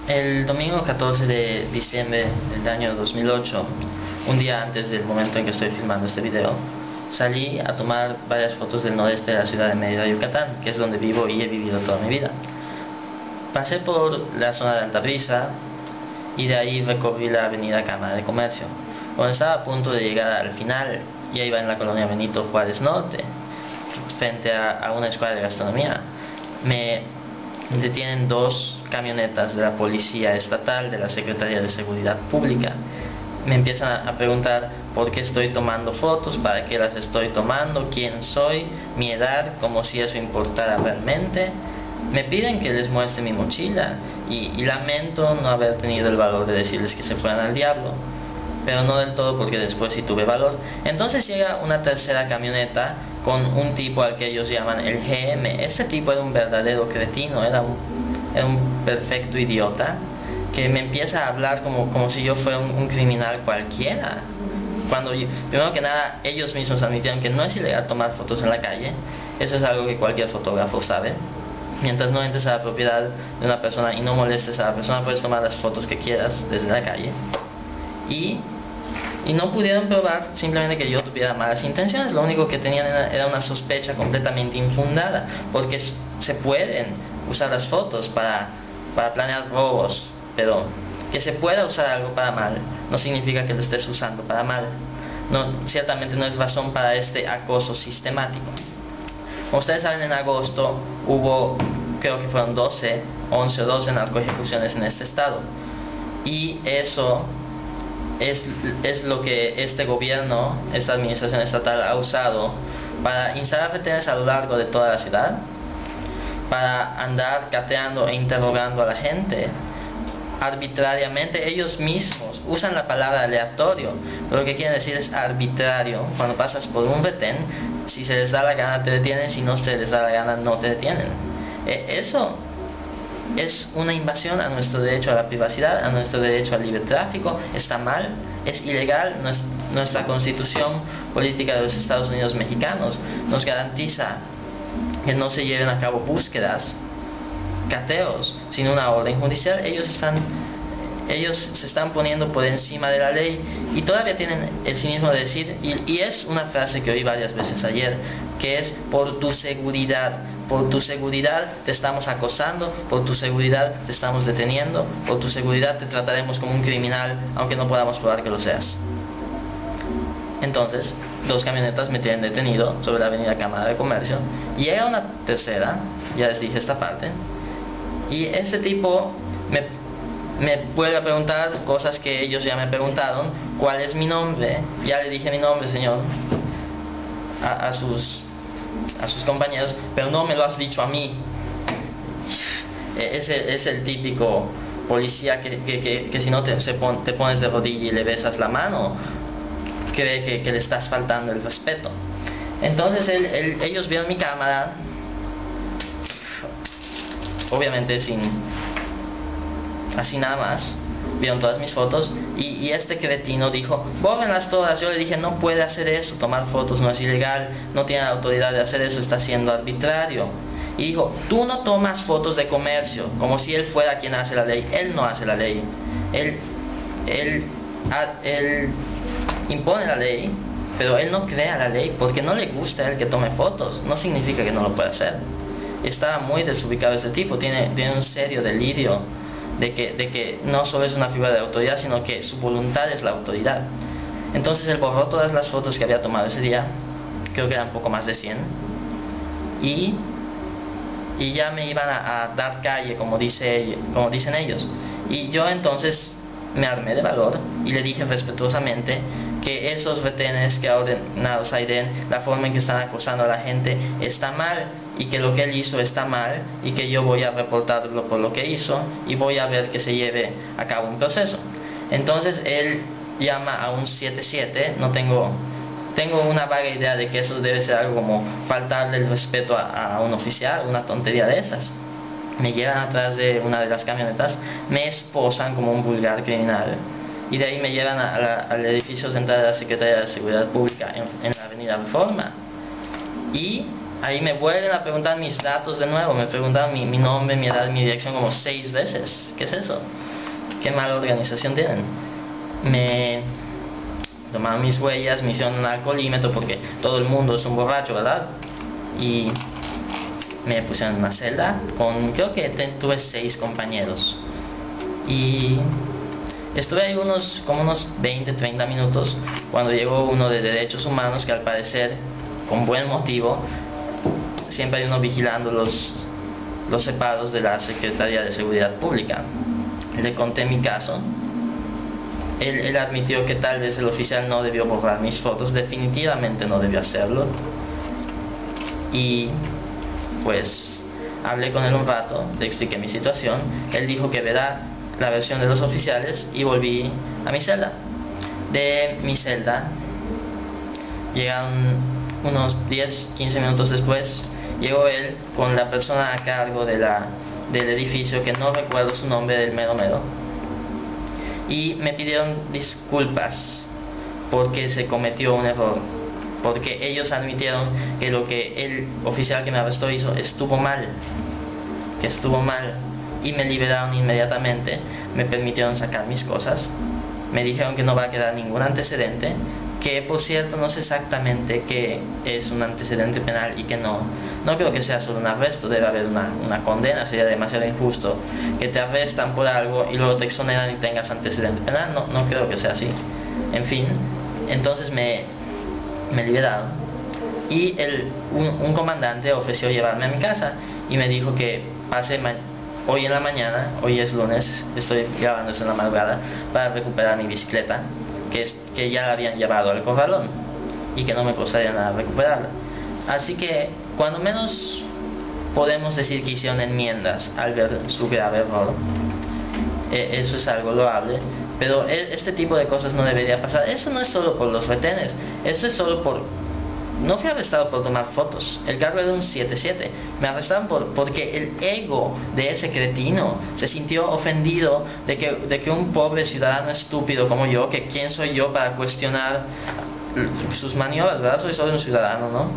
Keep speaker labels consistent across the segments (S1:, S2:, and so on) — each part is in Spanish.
S1: El domingo 14 de diciembre del año 2008, un día antes del momento en que estoy filmando este video, salí a tomar varias fotos del noreste de la ciudad de Mérida, Yucatán, que es donde vivo y he vivido toda mi vida. Pasé por la zona de Altabrisa y de ahí recorrí la avenida Cámara de Comercio. Cuando estaba a punto de llegar al final, ya iba en la colonia Benito Juárez Norte, frente a una escuela de gastronomía, me detienen dos camionetas de la Policía Estatal, de la Secretaría de Seguridad Pública. Me empiezan a preguntar por qué estoy tomando fotos, para qué las estoy tomando, quién soy, mi edad, como si eso importara realmente. Me piden que les muestre mi mochila y lamento no haber tenido el valor de decirles que se fueran al diablo, pero no del todo, porque después sí tuve valor. Entonces llega una tercera camioneta con un tipo al que ellos llaman el GM. Este tipo era un verdadero cretino, era un perfecto idiota, que me empieza a hablar como si yo fuera un criminal cualquiera. Primero que nada, ellos mismos admitieron que no es ilegal tomar fotos en la calle. Eso es algo que cualquier fotógrafo sabe. Mientras no entres a la propiedad de una persona y no molestes a la persona, puedes tomar las fotos que quieras desde la calle. Y no pudieron probar simplemente que yo tuviera malas intenciones. Lo único que tenían era una sospecha completamente infundada, porque se pueden usar las fotos para planear robos, pero que se pueda usar algo para mal no significa que lo estés usando para mal. No, ciertamente no es razón para este acoso sistemático. Como ustedes saben, en agosto hubo, creo que fueron 11 o 12 narcoejecuciones en este estado, y eso es lo que este gobierno, esta administración estatal, ha usado para instalar retenes a lo largo de toda la ciudad, para andar cateando e interrogando a la gente arbitrariamente. Ellos mismos usan la palabra aleatorio, pero lo que quieren decir es arbitrario. Cuando pasas por un retén, si se les da la gana te detienen, si no se les da la gana no te detienen. Eso es una invasión a nuestro derecho a la privacidad, a nuestro derecho al libre tráfico. Está mal, es ilegal. Nuestra constitución política de los Estados Unidos mexicanos nos garantiza que no se lleven a cabo búsquedas, cateos, sin una orden judicial. Ellos se están poniendo por encima de la ley y todavía tienen el cinismo de decir, y es una frase que oí varias veces ayer, que es: por tu seguridad te estamos acosando, por tu seguridad te estamos deteniendo, por tu seguridad te trataremos como un criminal aunque no podamos probar que lo seas. Entonces, dos camionetas me tienen detenido sobre la avenida Cámara de Comercio. Llega una tercera, ya les dije esta parte, y este tipo me vuelve a preguntar cosas que ellos ya me preguntaron. ¿Cuál es mi nombre? Ya le dije mi nombre, señor, a sus compañeros, pero no me lo has dicho a mí. Es el típico policía que si no te pones de rodilla y le besas la mano, cree que le estás faltando el respeto. Entonces ellos vieron mi cámara, obviamente así nada más, vieron todas mis fotos, y este cretino dijo: bórrenlas todas. Yo le dije: no puede hacer eso, tomar fotos no es ilegal, no tiene la autoridad de hacer eso, está siendo arbitrario. Y dijo: tú no tomas fotos de comercio, como si él fuera quien hace la ley. Él no hace la ley, él impone la ley, pero él no crea la ley. Porque no le gusta a él que tome fotos, no significa que no lo pueda hacer. Está muy desubicado ese tipo, tiene un serio delirio de que no solo es una figura de autoridad, sino que su voluntad es la autoridad. Entonces él borró todas las fotos que había tomado ese día, creo que eran poco más de 100, y ya me iban a dar calle, como dicen ellos. Y yo entonces me armé de valor y le dije respetuosamente que esos retenes que ha ordenado Zaiden, la forma en que están acosando a la gente, está mal, y que lo que él hizo está mal, y que yo voy a reportarlo por lo que hizo y voy a ver que se lleve a cabo un proceso. Entonces él llama a un 77. No tengo una vaga idea de que eso debe ser algo como faltarle el respeto a un oficial, una tontería de esas. Me llevan atrás de una de las camionetas, me esposan como un vulgar criminal, y de ahí me llevan al edificio central de la Secretaría de Seguridad Pública en la avenida Reforma. Y Ahí me vuelven a preguntar mis datos de nuevo, me preguntaron mi nombre, mi edad, mi dirección como 6 veces. ¿Qué es eso? ¿Qué mala organización tienen? Me tomaron mis huellas, me hicieron un alcoholímetro porque todo el mundo es un borracho, ¿verdad? Y me pusieron en una celda con, creo que tuve 6 compañeros. Y estuve ahí como unos 20-30 minutos cuando llegó uno de derechos humanos que al parecer, con buen motivo, siempre hay uno vigilando los separos de la Secretaría de Seguridad Pública. Le conté mi caso. Él admitió que tal vez el oficial no debió borrar mis fotos, definitivamente no debió hacerlo. Y pues hablé con él un rato, le expliqué mi situación. Él dijo que verá la versión de los oficiales y volví a mi celda. De mi celda llegaron unos 10-15 minutos después, llegó él con la persona a cargo del edificio, que no recuerdo su nombre, del mero mero, y me pidieron disculpas porque se cometió un error, porque ellos admitieron que lo que el oficial que me arrestó hizo estuvo mal, y me liberaron inmediatamente. Me permitieron sacar mis cosas, me dijeron que no va a quedar ningún antecedente, que por cierto no sé exactamente qué es un antecedente penal y que no creo que sea solo un arresto, debe haber una condena. Sería demasiado injusto que te arrestan por algo y luego te exoneran y tengas antecedente penal. No creo que sea así. En fin, entonces me liberaron y un comandante ofreció llevarme a mi casa y me dijo que pase hoy en la mañana, hoy es lunes, estoy grabando eso en la madrugada, para recuperar mi bicicleta, que ya la habían llevado al corralón y que no me costaría nada recuperarla. Así que cuando menos podemos decir que hicieron enmiendas al ver su grave error. Eso es algo loable, pero este tipo de cosas no debería pasar. Eso no es solo por los retenes, eso es solo por... No fui arrestado por tomar fotos, el cargo era un 7-7. Me arrestaron porque el ego de ese cretino se sintió ofendido de que un pobre ciudadano estúpido como yo, que quién soy yo para cuestionar sus maniobras, ¿verdad? Soy solo un ciudadano,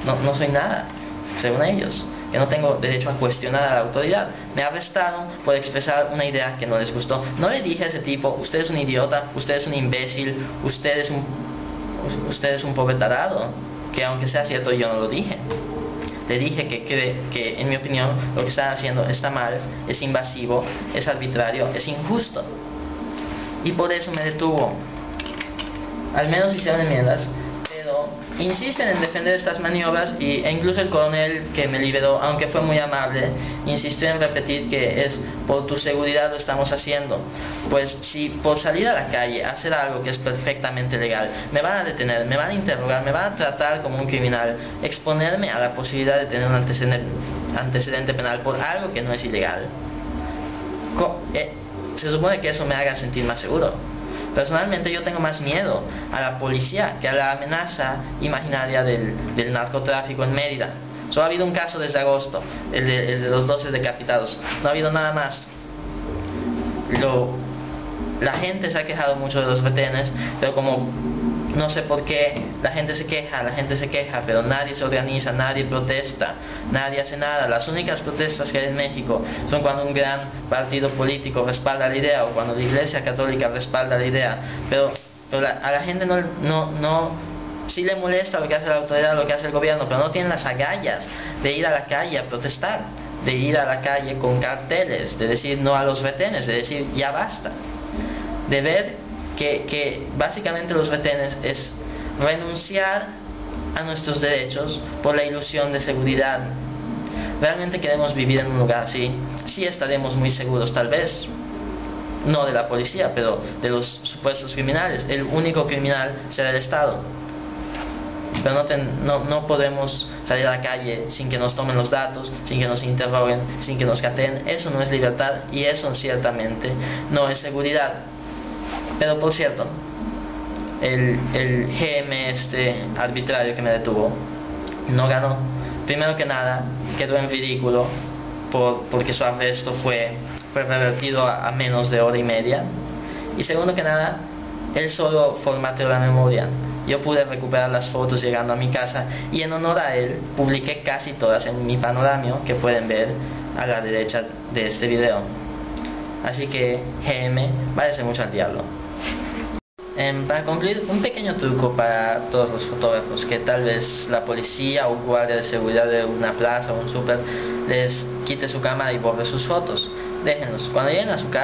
S1: no soy nada, según ellos, que no tengo derecho a cuestionar a la autoridad. Me arrestaron por expresar una idea que no les gustó. No le dije a ese tipo, usted es un idiota, usted es un imbécil, usted es un pobre tarado, que aunque sea cierto yo no lo dije. Le dije que en mi opinión lo que están haciendo está mal, es invasivo, es arbitrario, es injusto, y por eso me detuvo. Al menos hicieron enmiendas, pero insisten en defender estas maniobras, e incluso el coronel que me liberó, aunque fue muy amable, insistió en repetir que es por tu seguridad lo estamos haciendo. Pues si por salir a la calle a hacer algo que es perfectamente legal me van a detener, me van a interrogar, me van a tratar como un criminal, exponerme a la posibilidad de tener un antecedente penal por algo que no es ilegal, se supone que eso me haga sentir más seguro. Personalmente yo tengo más miedo a la policía que a la amenaza imaginaria del narcotráfico en Mérida. Solo ha habido un caso desde agosto, el de los 12 decapitados. No ha habido nada más. La gente se ha quejado mucho de los retenes, pero como no sé por qué la gente se queja, pero nadie se organiza, nadie protesta, nadie hace nada. Las únicas protestas que hay en México son cuando un gran partido político respalda la idea o cuando la Iglesia Católica respalda la idea, pero a la gente no sí le molesta lo que hace la autoridad, lo que hace el gobierno, pero no tienen las agallas de ir a la calle a protestar, de ir a la calle con carteles, de decir no a los retenes, de decir ya basta, de ver que básicamente los retenes es renunciar a nuestros derechos por la ilusión de seguridad. ¿Realmente queremos vivir en un lugar así? Sí estaremos muy seguros, tal vez no de la policía, pero de los supuestos criminales. El único criminal será el Estado. Pero no podemos salir a la calle sin que nos tomen los datos, sin que nos interroguen, sin que nos cateen. Eso no es libertad y eso ciertamente no es seguridad. Pero por cierto, el GM arbitrario que me detuvo no ganó. Primero que nada, quedó en ridículo porque su arresto fue revertido a menos de hora y media. Y segundo que nada, él solo formateó la memoria. Yo pude recuperar las fotos llegando a mi casa y en honor a él publiqué casi todas en mi panoramio, que pueden ver a la derecha de este video. Así que GM parece mucho al diablo. Para concluir, un pequeño truco para todos los fotógrafos que tal vez la policía o un guardia de seguridad de una plaza o un súper les quite su cámara y borre sus fotos. Déjenlos. Cuando lleguen a su casa